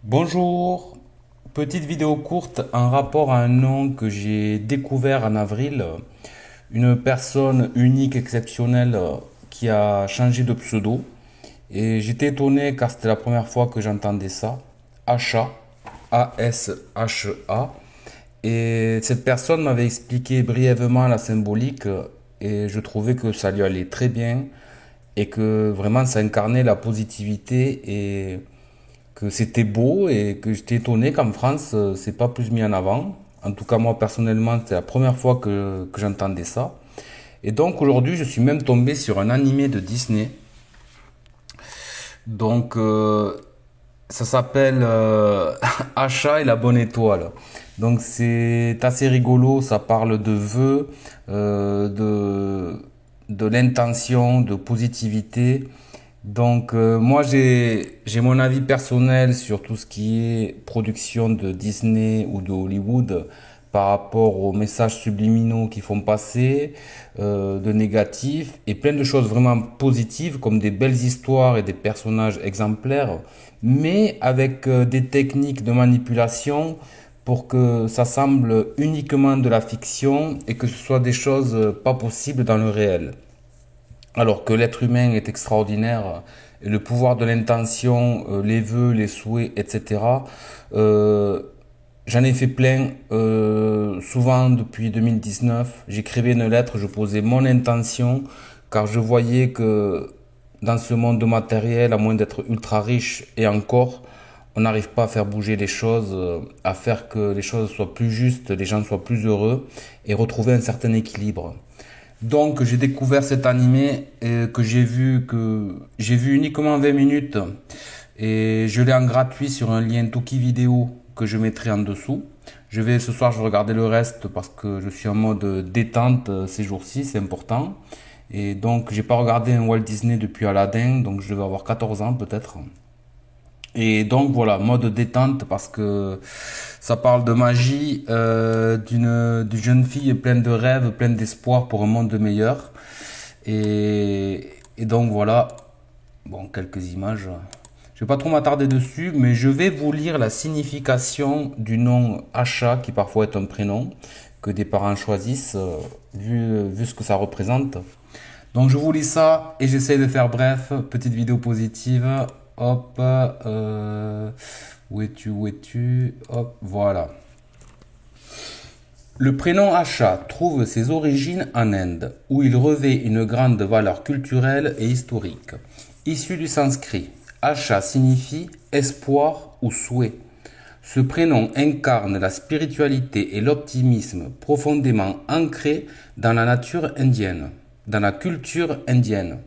Bonjour, petite vidéo courte en rapport à un nom que j'ai découvert en avril, une personne unique, exceptionnelle qui a changé de pseudo et j'étais étonné car c'était la première fois que j'entendais ça, Asha, A-S-H-A, et cette personne m'avait expliqué brièvement la symbolique et je trouvais que ça lui allait très bien et que vraiment ça incarnait la positivité et que c'était beau et que j'étais étonné qu'en France, c'est pas plus mis en avant. En tout cas, moi, personnellement, c'est la première fois que j'entendais ça. Et donc, aujourd'hui, je suis même tombé sur un animé de Disney. Donc, ça s'appelle Achat et la bonne étoile. Donc, c'est assez rigolo. Ça parle de vœux, de l'intention, de positivité. Donc moi j'ai mon avis personnel sur tout ce qui est production de Disney ou de Hollywood par rapport aux messages subliminaux qu'ils font passer, de négatifs et plein de choses vraiment positives comme des belles histoires et des personnages exemplaires, mais avec des techniques de manipulation pour que ça semble uniquement de la fiction et que ce soit des choses pas possibles dans le réel. Alors que l'être humain est extraordinaire, et le pouvoir de l'intention, les vœux, les souhaits, etc. euh, J'en ai fait plein, souvent depuis 2019. J'écrivais une lettre, je posais mon intention, car je voyais que dans ce monde matériel, à moins d'être ultra riche, et encore, on n'arrive pas à faire bouger les choses, à faire que les choses soient plus justes, les gens soient plus heureux, et retrouver un certain équilibre. Donc j'ai découvert cet animé que j'ai vu uniquement 20 minutes et je l'ai en gratuit sur un lien Toki vidéo que je mettrai en dessous. Ce soir je vais regarder le reste parce que je suis en mode détente ces jours-ci, c'est important. Et donc j'ai pas regardé un Walt Disney depuis Aladdin, donc je devais avoir 14 ans peut-être. Et donc voilà, mode détente parce que ça parle de magie, d'une jeune fille pleine de rêves, pleine d'espoir pour un monde meilleur. Et donc voilà, bon, quelques images. Je vais pas trop m'attarder dessus, mais je vais vous lire la signification du nom Asha, qui parfois est un prénom, que des parents choisissent, vu ce que ça représente. Donc je vous lis ça et j'essaie de faire bref, petite vidéo positive. Hop, où es-tu? Hop, voilà. Le prénom Asha trouve ses origines en Inde, où il revêt une grande valeur culturelle et historique. Issu du sanskrit, Asha signifie espoir ou souhait. Ce prénom incarne la spiritualité et l'optimisme profondément ancrés dans la nature indienne, dans la culture indienne.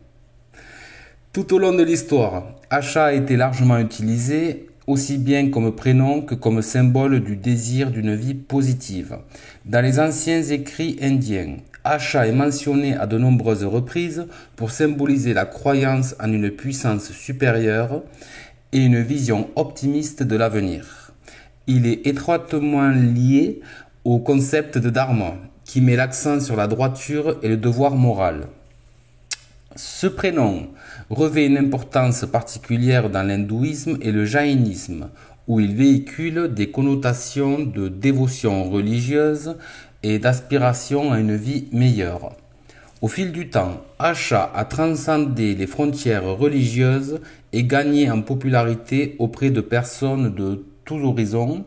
Tout au long de l'histoire, Asha a été largement utilisé aussi bien comme prénom que comme symbole du désir d'une vie positive. Dans les anciens écrits indiens, Asha est mentionné à de nombreuses reprises pour symboliser la croyance en une puissance supérieure et une vision optimiste de l'avenir. Il est étroitement lié au concept de dharma, qui met l'accent sur la droiture et le devoir moral. Ce prénom revêt une importance particulière dans l'hindouisme et le jaïnisme, où il véhicule des connotations de dévotion religieuse et d'aspiration à une vie meilleure. Au fil du temps, Asha a transcendé les frontières religieuses et gagné en popularité auprès de personnes de tous horizons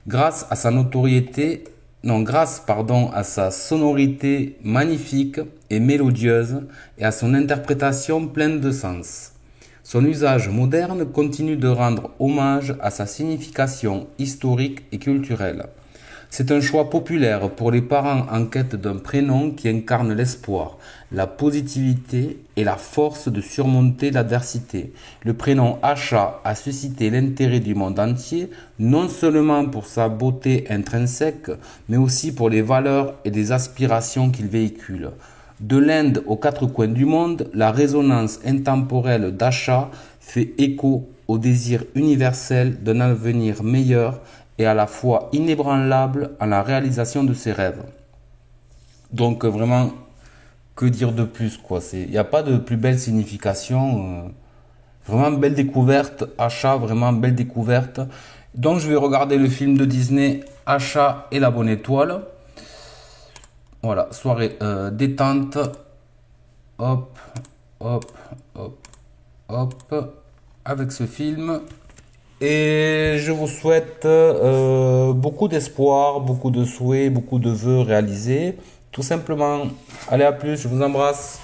grâce à sa notoriété, non, grâce, pardon, à sa sonorité magnifique et mélodieuse et à son interprétation pleine de sens. Son usage moderne continue de rendre hommage à sa signification historique et culturelle. C'est un choix populaire pour les parents en quête d'un prénom qui incarne l'espoir, la positivité et la force de surmonter l'adversité. Le prénom Asha a suscité l'intérêt du monde entier, non seulement pour sa beauté intrinsèque, mais aussi pour les valeurs et les aspirations qu'il véhicule. De l'Inde aux quatre coins du monde, la résonance intemporelle d'Asha fait écho au désir universel d'un avenir meilleur et à la fois inébranlable à la réalisation de ses rêves. Donc vraiment, que dire de plus quoi. Il n'y a pas de plus belle signification. Vraiment belle découverte, Achat, vraiment belle découverte. Donc je vais regarder le film de Disney Achat et la bonne étoile. Voilà, soirée détente. Hop, hop, hop, hop, avec ce film. Et je vous souhaite beaucoup d'espoir, beaucoup de souhaits, beaucoup de vœux réalisés. Tout simplement. Allez, à plus, je vous embrasse.